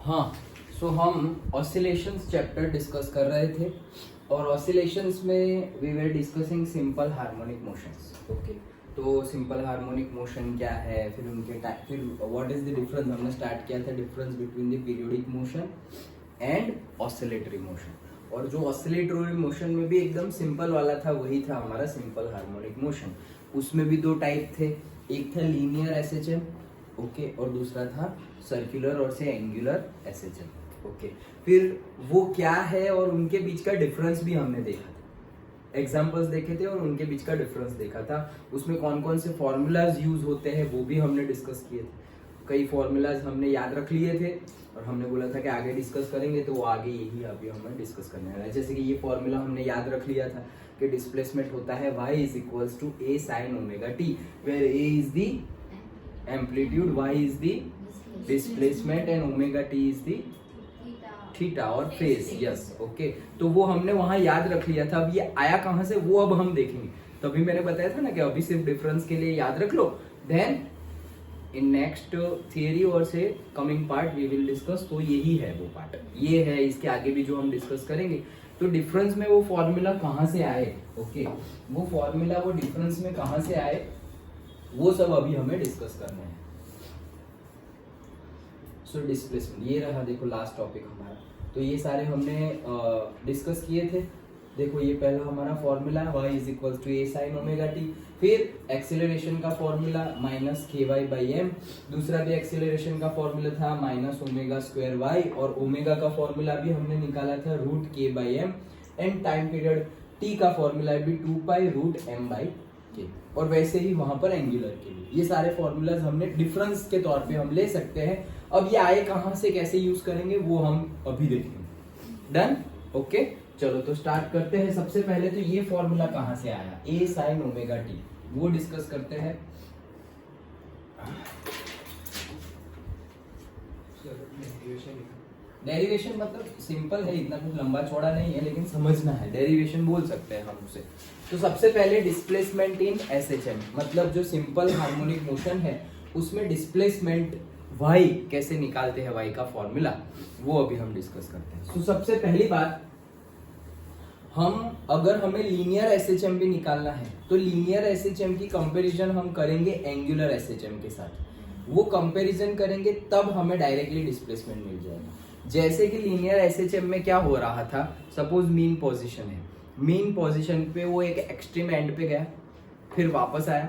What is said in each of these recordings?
हाँ, सो हम oscillations chapter discuss कर रहे थे और ऑसिलेशंस में we were discussing simple harmonic motions. Okay, तो सिंपल हार्मोनिक मोशन क्या है, फिर उनके फिर व्हाट इज द डिफरेंस, हमने स्टार्ट किया था difference between the periodic motion and oscillatory motion. और जो ऑसिलेटरी मोशन में भी एकदम सिंपल वाला था वही था हमारा सिंपल हार्मोनिक मोशन। उसमें भी दो टाइप थे, एक था लीनियर एसएचएम, ओके, और दूसरा था सर्कुलर और से एंगुलर एसएचएम। ओके, फिर वो क्या है और उनके बीच का डिफरेंस भी हमने देखा था, एग्जांपल्स देखे थे और उनके बीच का डिफरेंस देखा था। उसमें कौन कौन से फॉर्मूलाज यूज होते हैं वो भी हमने डिस्कस किए थे। कई फॉर्मूलाज हमने याद रख लिए थे और हमने बोला था कि आगे डिस्कस करेंगे, तो वो आगे यही अभी हमें डिस्कस करने वाला है। जैसे कि ये फॉर्मूला हमने याद रख लिया था कि डिस्प्लेसमेंट होता है y is equals to a sin omega t, where a is the amplitude, y is the displacement and omega t is the theta और फेज। यस, ओके, तो वो हमने वहां याद रख लिया था। अब ये आया कहां से वो अब हम देखेंगे। तभी मैंने बताया था ना कि अभी सिर्फ डिफरेंस के लिए याद रख लो, देन इन नेक्स्ट थियरी और से coming part we will discuss. तो यही है वो पार्ट, ये है, इसके आगे भी जो हम डिस्कस करेंगे। तो डिफरेंस में वो फॉर्मूला कहाँ से आए, ओके, वो फॉर्मूला वो डिफरेंस में कहाँ से आए वो सब अभी हमें डिस्कस करना है। सो डिस्प्लेसमेंट ये रहा, देखो लास्ट टॉपिक हमारा। तो ये सारे हमने डिस्कस किए थे। देखो ये पहला हमारा formula y is equal to a sin omega t, फिर एक्सीलरेशन का formula minus ky by m, दूसरा भी एक्सीलरेशन का फॉर्मूला था माइनस ओमेगा स्क्वायर y, और ओमेगा का फॉर्मूला भी हमने निकाला था root k by m, and time period t का फॉर्मूला भी 2 pi root m by k। और वैसे ही वहां पर एंगुलर के लिए ये सारे फॉर्मूलाज हमने डिफरेंस के तौर पे हम ले सकते हैं। अब ये आए कहां से, कैसे यूज करेंगे वो हम अभी देखेंगे। डन, ओके, चलो तो स्टार्ट करते हैं। सबसे पहले तो ये फॉर्मूला कहां से आया, a sin ओमेगा t, वो डिस्कस करते हैं। डेरिवेशन मतलब सिंपल है, इतना कुछ लंबा चौड़ा नहीं है, लेकिन समझना है, डेरिवेशन बोल सकते हैं हम उसे। तो सबसे पहले डिस्प्लेसमेंट इन एसएचएम, मतलब जो सिंपल हार्मोनिक मोशन है उसमें डिस्प्लेसमेंट y कैसे निकालते हैं, y का फॉर्मूला, वो अभी हम डिस्कस करते हैं। तो सबसे पहली बात, हम अगर हमें लीनियर एसएचएम भी निकालना है तो लीनियर एसएचएम की कंपैरिजन हम करेंगे एंगुलर एसएचएम के साथ। वो कंपैरिजन करेंगे तब हमें डायरेक्टली डिस्प्लेसमेंट मिल जाएगा। जैसे कि लीनियर एसएचएम में क्या हो रहा था, सपोज मीन पोजीशन है, मीन पोजीशन पे वो एक एक्सट्रीम एंड पे गया, फिर वापस आया,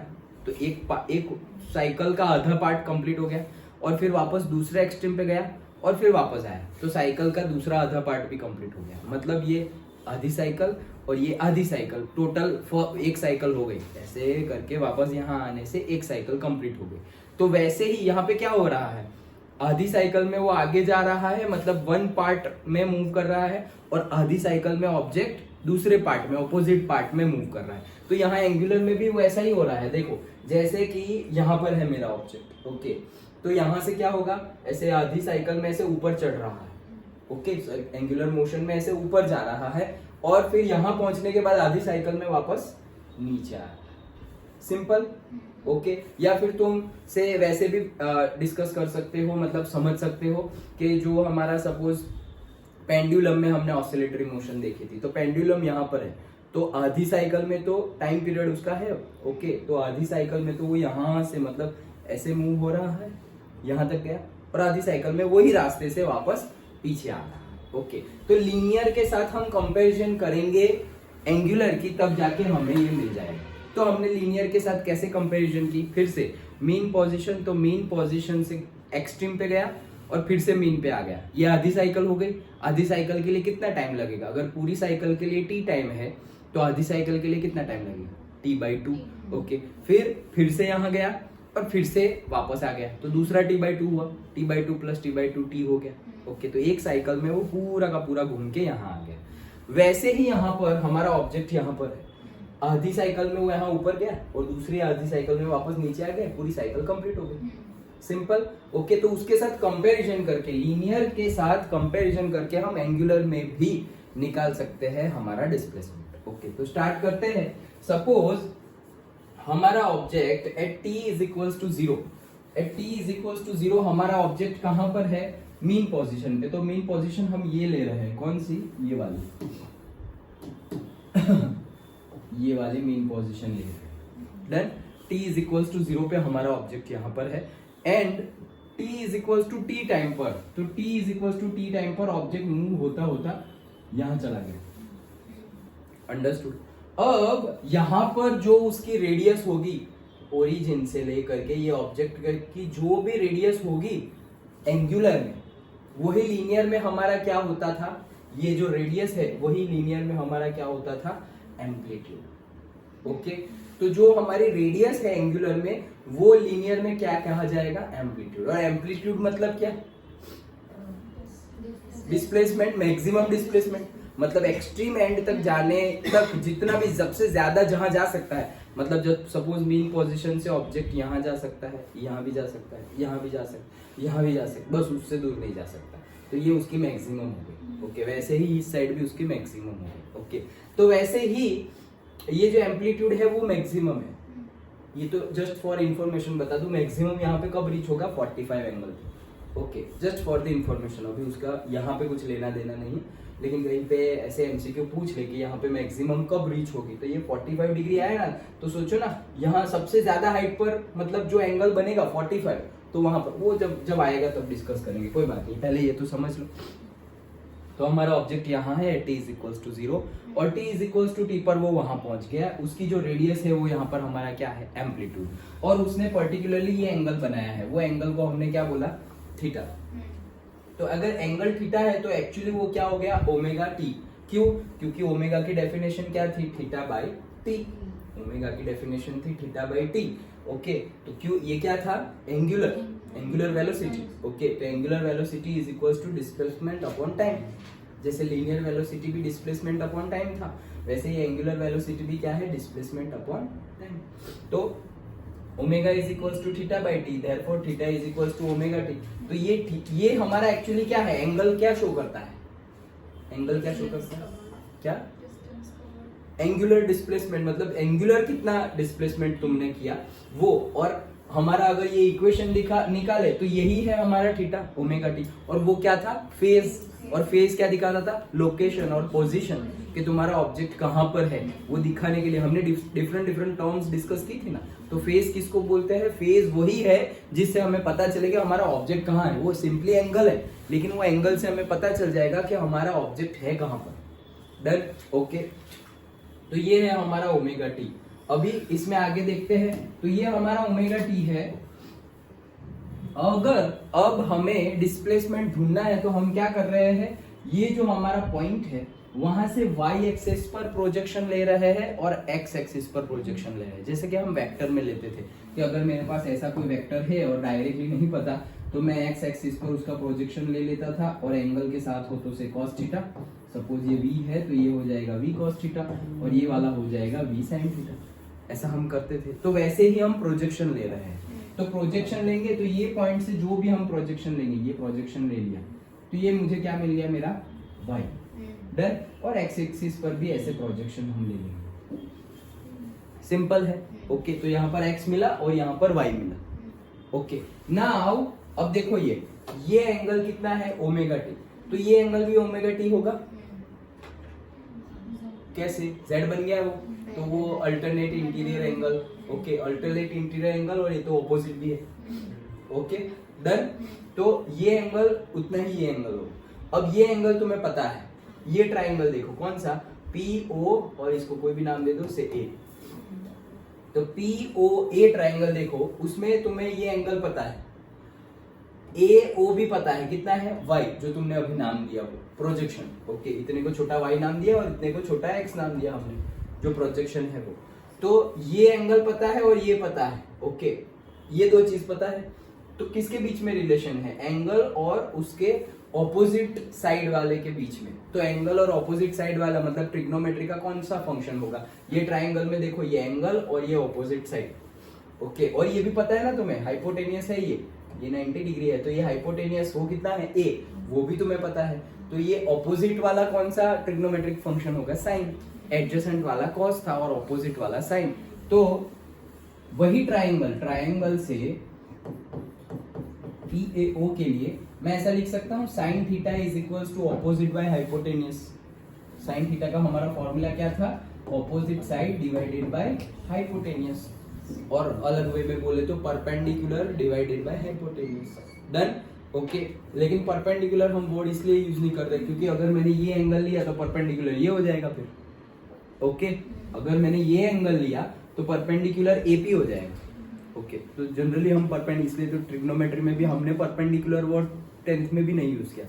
तो एक साइकिल का आधा पार्ट कंप्लीट हो गया, और फिर वापस दूसरे एक्सट्रीम पे गया और फिर वापस आया, तो साइकिल का दूसरा आधा पार्ट भी कंप्लीट हो गया। मतलब ये आधी साइकिल और ये आधी साइकिल, टोटल एक साइकिल हो गई। ऐसे करके वापस यहाँ आने से एक साइकिल कंप्लीट हो गई। तो वैसे ही यहाँ पे क्या हो रहा है, आधी साइकिल में वो आगे जा रहा है, मतलब वन पार्ट में मूव कर रहा है, और आधी साइकिल में ऑब्जेक्ट दूसरे पार्ट में, ऑपोजिट पार्ट में मूव कर रहा है। तो यहाँ एंगुलर में भी वो ऐसा ही हो रहा है। देखो जैसे कि यहाँ पर है मेरा ऑब्जेक्ट, ओके, तो यहाँ से क्या होगा, ऐसे आधी साइकिल में ऐसे ऊपर चढ़ रहा है, ओके, एंगुलर मोशन में ऐसे ऊपर जा रहा है, और फिर यहाँ पहुंचने के बाद आधी साइकिल में वापस नीचे आ रहा है। Simple, okay. या फिर तुम से वैसे भी डिस्कस कर सकते हो, मतलब समझ सकते हो कि जो हमारा सपोज पेंडुलम में हमने ऑसिलेटरी मोशन देखी थी, तो पेंडुलम यहाँ पर है, तो आधी साइकिल में तो टाइम पीरियड उसका है, ओके, तो आधी साइकिल में तो वो यहाँ से मतलब ऐसे मूव हो रहा है, यहाँ तक गया, और आधी साइकिल में वही रास्ते से वापस पीछे आ रहा है, ओके। तो लीनियर के साथ हम कंपैरिजन करेंगे एंगुलर की, तब जाके हमें ये मिल जाएगा। तो हमने लीनियर के साथ कैसे कंपैरिजन की, फिर से मीन पोजीशन, तो मीन पोजीशन से एक्सट्रीम पे गया और फिर से मीन पे आ गया, ये आधी साइकिल हो गई। आधी साइकिल के लिए कितना टाइम लगेगा, अगर पूरी साइकिल के लिए t टाइम है तो आधी साइकिल के लिए कितना टाइम लगेगा, t/2, ओके। फिर से यहाँ गया और फिर से वापस आ गया, तो दूसरा t/2 हुआ, t/2 प्लस t/2 t हो गया, ओके। तो एक साइकिल में वो पूरा का पूरा घूम के यहाँ आ गया। वैसे ही यहाँ पर हमारा ऑब्जेक्ट यहाँ पर है, आधी साइकिल में वो यहाँ ऊपर गया और दूसरी आधी साइकिल में वापस नीचे आ गया, पूरी साइकिल कंप्लीट हो गई। Simple, okay. तो उसके साथ कंपैरिजन करके, लीनियर के साथ कंपैरिजन करके हम एंगुलर में भी निकाल सकते हैं हमारा डिस्प्लेसमेंट, ओके। तो स्टार्ट करते हैं। सपोज हमारा object at t is equals to 0, at t is equals to 0 हमारा ऑब्जेक्ट कहां पर है, मीन पोजीशन पे। तो मीन पोजीशन हम ये ले रहे हैं, कौन सी, ये वाली ये वाली मीन पोजीशन ले रहे हैं। Then t is equals to 0 पे हमारा ऑब्जेक्ट यहाँ पर है, and t is equals to t time पर, तो t is equals to t time पर ऑब्जेक्ट मूव होता होता यहाँ चला गया। अंडरस्टूड। अब यहाँ पर जो उसकी रेडियस होगी ओरिजिन से लेकर के ये ऑब्जेक्ट की जो भी रेडियस होगी एंगुलर में, वही लीनियर में हमारा क्या होता था, ये जो रेडियस है वही लीनियर में हमारा क्या होता था, एम्पलीट्यूड। ओके, तो जो हमारी रेडियस है एंगुलर में वो लीनियर में क्या कहा जाएगा, एम्पलीट्यूड। और एम्पलीट्यूड मतलब क्या, डिस्प्लेसमेंट, मैक्सिमम डिस्प्लेसमेंट, मतलब एक्सट्रीम एंड तक जाने तक जितना भी सबसे ज्यादा जहां जा सकता है, मतलब जब सपोज मीन पोजीशन से ऑब्जेक्ट यहाँ जा सकता है, यहाँ भी जा सकता है, यहाँ भी जा सकता है, यहाँ भी जा सकता है, बस उससे दूर नहीं जा सकता, तो ये उसकी मैक्सिमम हो गई। ओके, वैसे ही इस साइड भी उसकी मैक्सिमम हो गई। ओके, तो वैसे ही ये जो एम्पलीट्यूड है वो मैक्सिमम है। ये तो जस्ट फॉर इंफॉर्मेशन बता दूं, मैक्सिमम यहाँ पे कब रीच होगा, 45 एंगल पे। Okay, just for the information, अभी उसका यहाँ पे कुछ लेना देना नहीं, लेकिन कहीं पे ऐसे एमसीक्यू पूछ ले कि यहाँ पे मैक्सिमम कब रीच होगी, तो ये 45 डिग्री आया ना, तो सोचो ना यहाँ सबसे ज्यादा हाइट पर मतलब जो एंगल बनेगा 45, तो वहां पर वो जब आएगा तब डिस्कस करेंगे, कोई बात नहीं, पहले ये तो समझ लो। तो हमारा ऑब्जेक्ट यहाँ है, t इज इक्वल्स टू 0 और t is equals to t पर वो वहां पहुंच गया, उसकी जो रेडियस है वो यहाँ पर हमारा क्या है, एम्पलीट्यूड, और उसने पर्टिकुलरली ये एंगल बनाया है, वो एंगल को हमने क्या बोला, थीटा। तो अगर एंगल थीटा है तो एक्चुअली वो क्या हो गया, ओमेगा टी। क्यों, क्योंकि ओमेगा की डेफिनेशन क्या थी, थीटा बाई टी, ओमेगा की डेफिनेशन थी थीटा बाई टी। ओके, तो क्यों, ये क्या था, एंगुलर वेलोसिटी। ओके, तो angular velocity is equals to displacement upon time, जैसे लीनियर वेलोसिटी भी डिस्प्लेसमेंट अपॉन टाइम था, वैसे ही एंगुलर वेलोसिटी भी क्या है, डिस्प्लेसमेंट अपॉन टाइम। तो omega is equals to theta by t, therefore theta is equals to omega t. तो ये हमारा एक्चुअली क्या है, एंगल क्या शो करता है, एंगल क्या शो करता है, क्या, एंगुलर डिस्प्लेसमेंट, मतलब एंगुलर कितना डिस्प्लेसमेंट तुमने किया वो, और हमारा अगर ये इक्वेशन निकाले तो यही है हमारा थीटा, ओमेगा टी, और वो क्या था, फेज, और फेज क्या दिखाता था, लोकेशन और पोजीशन, कि तुम्हारा ऑब्जेक्ट कहां पर है वो दिखाने के लिए हमने डिफरेंट टर्म्स डिस्कस की थी ना। तो फेज किसको बोलते हैं, फेज वही है जिससे हमें पता चलेगा हमारा ऑब्जेक्ट कहाँ है, वो सिंपली एंगल है, लेकिन वो एंगल से हमें पता चल जाएगा कि हमारा ऑब्जेक्ट है कहां पर। डन। ओके, तो ये है हमारा ओमेगा टी। अभी इसमें आगे देखते हैं, तो ये हमारा ओमेगा टी है। अगर अब हमें डिस्प्लेसमेंट ढूंढना है तो हम क्या कर रहे हैं, ये जो हमारा पॉइंट है वहां से y एक्सिस पर प्रोजेक्शन ले रहे हैं और x एक्सिस पर प्रोजेक्शन ले रहे हैं, जैसे कि हम वेक्टर में लेते थे कि अगर मेरे पास ऐसा कोई वेक्टर है और डायरेक्टली नहीं पता तो मैं x एक्सिस पर उसका प्रोजेक्शन ले लेता था और एंगल के साथ हो तो से cos थीटा, सपोज ये v है तो ये हो जाएगा v cos थीटा और ये वाला हो जाएगा v sin थीटा, ऐसा हम करते थे। तो वैसे ही हम प्रोजेक्शन ले रहे हैं, तो प्रोजेक्शन लेंगे तो ये पॉइंट से जो भी हम प्रोजेक्शन लेंगे, ये प्रोजेक्शन ले लिया तो ये मुझे क्या मिल गया, मेरा y। डन। और x एक्सिस पर भी ऐसे प्रोजेक्शन हम ले लेंगे, सिंपल है। ओके, तो यहाँ पर x मिला और यहाँ पर y मिला। ओके, नाउ अब देखो ये एंगल कितना है, ओमेगा टी, तो ये एंगल भी ओमेगा टी होगा, कैसे, z बन गया वो, तो वो alternate interior angle. Okay, alternate interior angle, और ये तो ऑपोजिट भी है। Okay, done. तो ये एंगल उतना ही ये एंगल हो। अब ये एंगल तुम्हें पता है, ये ट्राइंगल देखो कौन सा, PO, और इसको कोई भी नाम दे दो से A, तो POA ट्राइंगल देखो, उसमें तुम्हें ये एंगल पता है, AO भी पता है, कितना है y, जो तुमने अभी नाम दिया वो प्रोजेक्शन। ओके, इतने को छोटा y नाम दिया और इतने को छोटा x नाम दिया हमने, जो प्रोजेक्शन है वो। तो ये एंगल पता है और ये पता है। ओके, ये दो चीज पता है, तो किसके बीच में रिलेशन है, एंगल और उसके ऑपोजिट साइड वाले के बीच में। तो एंगल और ऑपोजिट साइड वाला मतलब ट्रिग्नोमेट्री का कौन सा फंक्शन होगा, ये ट्राइंगल में देखो, ये एंगल और ये ऑपोजिट साइड। ओके, और ये भी पता है ना तुम्हें, हाइपोटेनियस है ये 90 डिग्री है, तो ये हाइपोटेनियस वो कितना है, a, वो भी तुम्हें पता है। तो ये ऑपोजिट वाला कौन सा ट्रिग्नोमेट्रिक फंक्शन होगा, साइन। एडजेसेंट वाला कॉस था और ऑपोजिट वाला साइन। तो वही ट्राइंगल से PAO के लिए मैं ऐसा लिख सकता हूँ sine theta is equals to opposite by hypotenuse. Sine theta का हमारा फॉर्मूला क्या था, opposite side divided by hypotenuse, और अलग वे में बोले तो perpendicular divided by hypotenuse. Done, okay. लेकिन परपेंडिकुलर हम वर्ड इसलिए यूज नहीं करते क्योंकि अगर मैंने ये एंगल लिया तो परपेंडिकुलर ये हो जाएगा फिर, ओके। अगर मैंने ये एंगल लिया तो परपेंडिकुलर AP हो जाएगा, ओके। तो जनरली हम परपेंडिकुलर, इसलिए तो ट्रिग्नोमेट्री में भी हमने परपेंडिकुलर वर्ड 10th में भी नहीं यूज किया,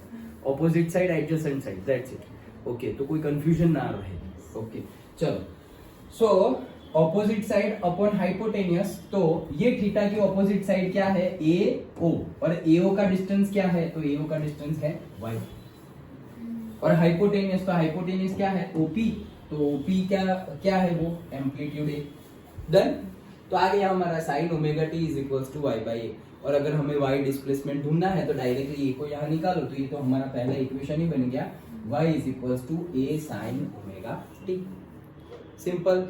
opposite side adjacent side, that's it, okay. तो कोई कंफ्यूजन ना रहे, ओके। चलो, so opposite side upon hypotenuse, तो ये थीटा की ऑपोजिट साइड क्या है, AO, और AO का डिस्टेंस क्या है, तो AO का डिस्टेंस है y, और हाइपोटेनियस, तो हाइपोटेनियस क्या है, OP, तो OP क्या है वो एम्पलीट्यूड है। डन, तो आ गया हमारा sine omega t is equals to y by A, और अगर हमें y डिस्प्लेसमेंट ढूंढना है तो डायरेक्टली a को यहाँ निकालो, तो ये तो हमारा पहला इक्वेशन ही बन गया, y is equals to a sine omega t. Simple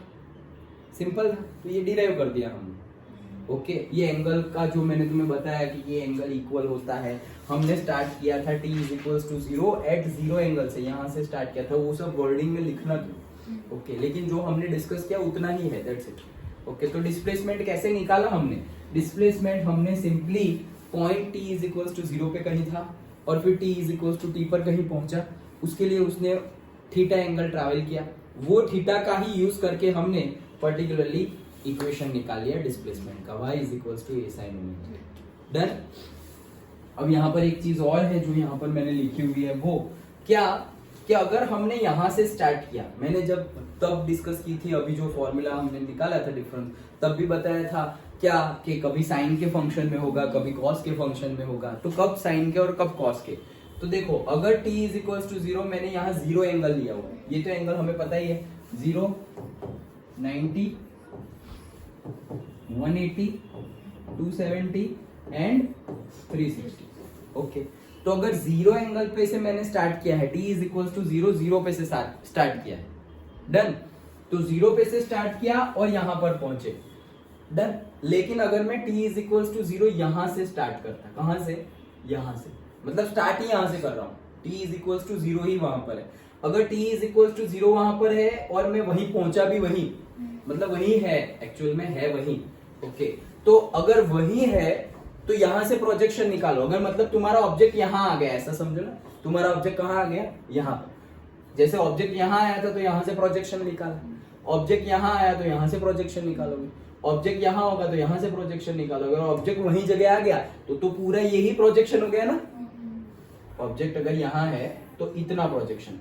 simple, तो ये डिराइव कर दिया हमने, ओके। ये एंगल का जो मैंने तुम्हें बताया कि ये एंगल इक्वल होता है, हमने स्टार्ट किया था t is equals to 0 at 0 angle से, यहाँ से स्टार्ट किया था, वो सब वर्डिंग में लिखना था, ओके। लेकिन जो हमने डिस्कस किया उतना ही है, दैट्स इट, ओके। तो डिस्प्लेसमेंट कैसे निकाला हमने, डिस्प्लेसमेंट हमने simply point t is equals to 0 पे कहीं था और फिर t is equals to t पर कहीं पहुंचा, उसके लिए उसने थीटा एंगल ट्रैवल किया, वो थीटा का ही यूज करके हमने पर्टिकुलरली इक्वेशन निकाल लिया डिस्प्लेसमेंट का, y is equals to a sin omega. Done. अब यहाँ पर एक चीज और है जो यहाँ पर मैंने लिखी हुई है, वो क्या कि अगर हमने यहाँ से स्टार्ट किया, मैंने जब तब डिस्कस की थी, अभी जो फॉर्मूला हमने निकाला था डिफरेंस, तब भी बताया था क्या कि कभी साइन के फंक्शन में होगा, कभी कॉस के फंक्शन में होगा, तो कब साइन के और कब कॉस के। तो देखो, अगर t इज इक्वल्स टू 0, मैंने यहाँ 0 एंगल लिया हुआ है, ये तो एंगल हमें पता ही है, 0, 90, 180, 270 एंड 360, ओके। तो अगर 0 एंगल पे से मैंने स्टार्ट किया है, t इज इक्वल्स टू 0, 0 पे से स्टार्ट किया है, डन। तो 0 पे से स्टार्ट किया और यहां पर पहुंचे, डन। लेकिन अगर मैं t इज इक्वल्स टू 0 यहां से स्टार्ट करता, कहां से, यहां से, मतलब स्टार्ट ही यहां से कर रहा हूं, t इज इक्वल्स टू 0 ही वहां पर है। अगर t इज इक्वल्स टू 0 वहां पर है और मैं वहीं पहुंचा भी वहीं, मतलब वहीं है, एक्चुअल में है वहीं, ओके। तो अगर वहीं है तो यहां से प्रोजेक्शन निकालो, अगर मतलब तुम्हारा ऑब्जेक्ट यहां आ गया, ऐसा समझो ना, तुम्हारा ऑब्जेक्ट कहां आ गया, यहां पर। जैसे ऑब्जेक्ट यहां आया था तो यहां से प्रोजेक्शन निकाला, ऑब्जेक्ट यहां आया तो यहां से प्रोजेक्शन निकालोगे, ऑब्जेक्ट यहां होगा तो यहां से प्रोजेक्शन निकालोगे, और ऑब्जेक्ट वहीं जगह आ गया तो पूरा यही प्रोजेक्शन हो गया ना। ऑब्जेक्ट अगर यहां है तो इतना प्रोजेक्शन,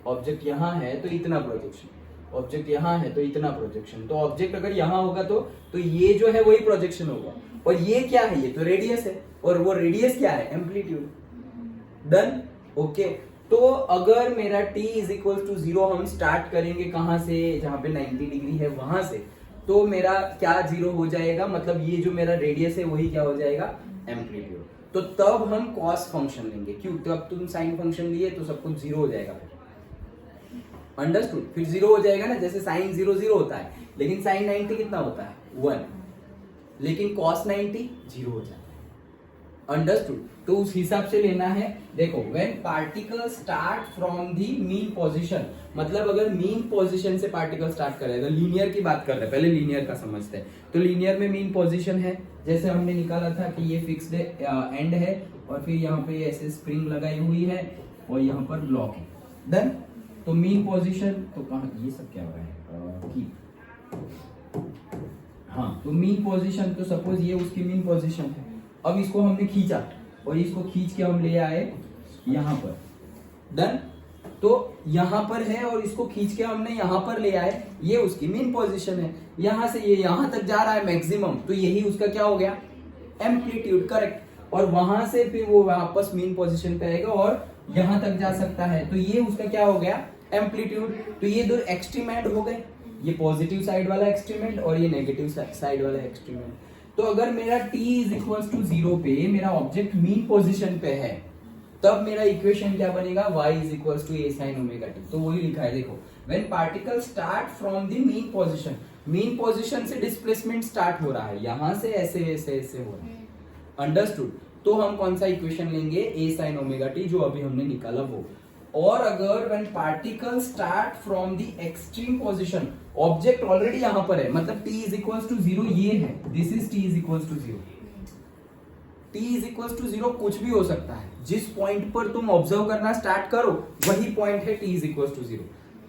ऑब्जेक्ट यहां है तो इतना प्रोजेक्शन, ऑब्जेक्ट यहां है तो इतना प्रोजेक्शन, तो ऑब्जेक्ट अगर यहां होगा तो ये जो है वही प्रोजेक्शन होगा, और ये क्या है, ये तो रेडियस है, और वो रेडियस क्या है, एम्पलीट्यूड। Done, okay. तो अगर मेरा t इज इक्वल टू 0 हम स्टार्ट करेंगे कहां से, जहां पे 90 डिग्री है वहां से, तो मेरा क्या 0 हो जाएगा, मतलब ये जो मेरा रेडियस है वही क्या हो जाएगा, एम्पलीट्यूड। तो तब हम कॉस फंक्शन लेंगे, क्यों, तब तुम साइन फंक्शन लिए तो सब कुछ 0 हो जाएगा फिर, अंडरस्टूड। फिर 0 हो जाएगा ना, जैसे साइन 0 0 होता है, लेकिन साइन 90 कितना होता है, 1, लेकिन कॉस 90 0 हो जाता है, अंडरस्टूड। तो उस हिसाब से लेना है। देखो, when particle start from the mean position, मतलब अगर मीन पोजीशन से पार्टिकल स्टार्ट करेगा, लीनियर की बात कर रहे हैं, पहले लीनियर का समझते हैं। तो लीनियर में मीन पोजीशन है, जैसे हमने निकाला था कि ये फिक्स्ड एंड है और फिर यहाँ पे ऐसे स्प्रिंग लगाई हुई है और यहाँ पर ब्लॉक है, डन। तो मीन पोजीशन, तो कहाँ ये सब क्या हो रहा है, हाँ, तो मीन पोजीशन, तो सपोज ये उसकी मीन पोजीशन है, अब इसको हमने खींचा और इसको खींच के हम ले आए यहाँ पर, डन। तो यहाँ पर है और इसको खींच के हमने यहाँ पर ले आए, ये उसकी मीन पोजीशन है, यहाँ से ये यहाँ तक जा रहा है मैक्सिमम, तो यही उसका क्या हो गया, एम्पलीट्यूड, करेक्ट। और वहां से फिर वो वापस मीन पोजीशन पे आएगा और यहाँ तक जा सकता है, तो ये उसका क्या हो गया, एम्पलीट्यूड। तो ये दो एक्सट्रीम एंड हो गए, ये पॉजिटिव साइड वाला एक्सट्रीम और ये नेगेटिव साइड वाला एक्सट्रीम। तो अगर मेरा t इज इक्वल्स टू 0 पे मेरा ऑब्जेक्ट मीन पोजीशन पे है, तब मेरा इक्वेशन क्या बनेगा, y is equals to a sin omega t। तो वही लिखा है, देखो, when particle start from the mean position, mean position से डिस्प्लेसमेंट स्टार्ट हो रहा है, यहां से ऐसे ऐसे ऐसे हो रहा है, अंडरस्टूड। तो हम कौन सा इक्वेशन लेंगे, ए साइन ओमेगा टी, जो अभी हमने निकाला वो। और अगर when particle start from the extreme position, object already यहां पर है, मतलब t इज इक्वल्स टू 0 ये है, this is t is equals to 0। t is equals to 0 कुछ भी हो सकता है, जिस पॉइंट पर तुम ऑब्जर्व करना स्टार्ट करो वही पॉइंट है t इज इक्वल्स टू 0।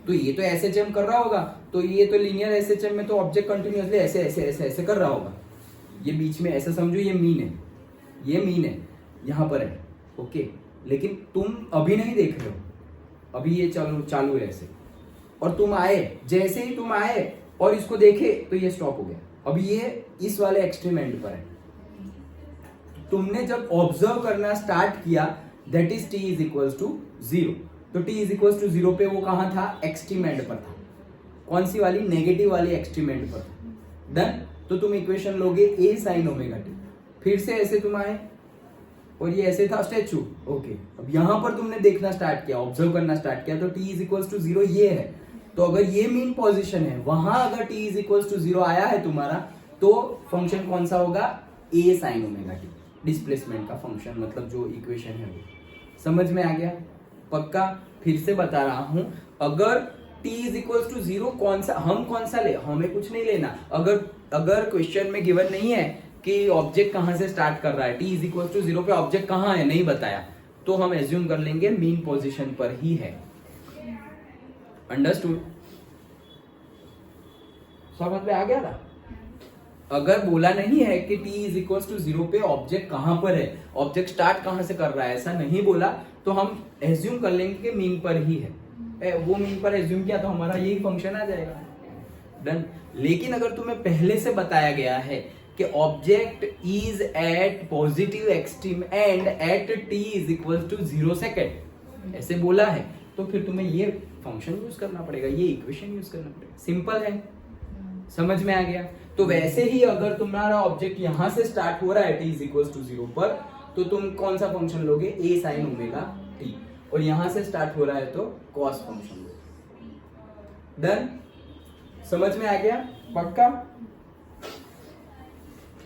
तो ये तो एसएचएम कर रहा होगा, तो ये तो लीनियर एसएचएम में तो ऑब्जेक्ट कंटिन्यूअसली ऐसे ऐसे ऐसे ऐसे कर रहा होगा। ये बीच में ऐसे समझो, ये मीन है, ये मीन है, यहां पर है, ओके। लेकिन तुम अभी नहीं देख रहे हो, अभी ये चालू है ऐसे, और तुम आए, जैसे ही तुम आए और इसको देखे तो ये स्टॉप हो गया। अभी ये इस वाले एक्सट्रीम एंड पर है। तुमने जब ऑब्जर्व करना स्टार्ट किया, that is t is equals to 0। तो t इज इक्वल्स टू 0 पे वो कहां था, एक्सट्रीम एंड पर था। कौन सी वाली, नेगेटिव वाली एक्सट्रीम एंड पर था। डन। तो तुम इक्वेशन लोगे a साइन ओमेगा टी, फिर से ऐसे तुम आए और ये ऐसे था स्टैचू, ओके। अब यहां पर तुमने देखना स्टार्ट किया, ऑब्जर्व करना स्टार्ट किया, तो t इज इक्वल्स टू 0 ये है। तो अगर ये मीन पोजीशन है, वहां अगर t इज इक्वल्स टू 0 आया है तुम्हारा, तो फंक्शन कौन सा होगा, a sine omega T, displacement का फंक्शन, मतलब जो इक्वेशन है वो। समझ में आ गया? पक्का? फिर से बता रहा हूं, अगर t इज इक्वल्स टू 0 कौन सा ले, हमें कुछ नहीं लेना। अगर क्वेश्चन में गिवन नहीं है कि ऑब्जेक्ट कहां से स्टार्ट कर रहा है, t इज इक्वल्स टू 0 पे ऑब्जेक्ट कहां है नहीं बताया, तो हम एज्यूम कर लेंगे मीन पोजीशन पर ही है। अंडरस्टूड? समझ में आ गया ना? अगर बोला नहीं है कि t इज इक्वल्स टू 0 पे ऑब्जेक्ट कहां पर है, ऑब्जेक्ट स्टार्ट कहां से कर रहा है, ऐसा नहीं बोला, तो हम एज्यूम कर लेंगे कि मीन पर ही है। वो मीन पर एज्यूम किया तो हमारा यही फंक्शन आ जाएगा। डन। लेकिन अगर तुम्हें पहले से बताया गया है कि object is at positive extreme and at t is equals to 0 second, ऐसे बोला है, तो फिर तुम्हें ये फंक्शन यूज करना पड़ेगा, ये इक्वेशन यूज करना पड़ेगा। सिंपल है, समझ में आ गया? तो वैसे ही अगर तुम्हारा ऑब्जेक्ट यहां से स्टार्ट हो रहा है t इज इक्वल्स टू 0 पर, तो तुम कौन सा फंक्शन लोगे, a साइन ओमेगा t, और यहां से स्टार्ट हो रहा है तो cos फंक्शन लोगे। डन? समझ में आ गया? पक्का?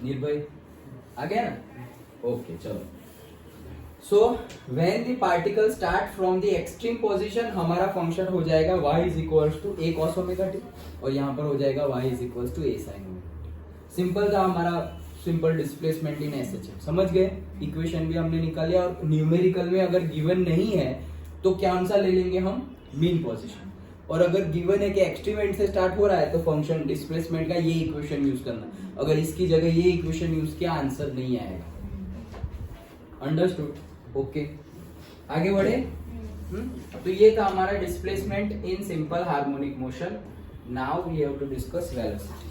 निर्भय आ गया ना? ओके, चलो। So when the particle start from the extreme position, हमारा फंक्शन हो जाएगा y is equals to a cos omega t, और यहाँ पर हो जाएगा y is equals to a sin omega t। Simple था हमारा, सिंपल डिस्प्लेसमेंट इन एसएचएम। समझ गए? इक्वेशन भी हमने निकाल लिया, और न्यूमेरिकल में अगर गिवन नहीं है तो कौन सा ले लेंगे हम, मीन पोजीशन। और अगर गिवन है कि एक्सट्रीम एंड से स्टार्ट हो रहा है, तो फंक्शन डिस्प्लेसमेंट का ये इक्वेशन यूज करना। अगर इसकी जगह ये इक्वेशन यूज किया, आंसर नहीं आएगा। अंडरस्टूड? ओके, आगे बढ़े। तो ये था हमारा displacement in simple harmonic motion. Now we have to discuss velocity.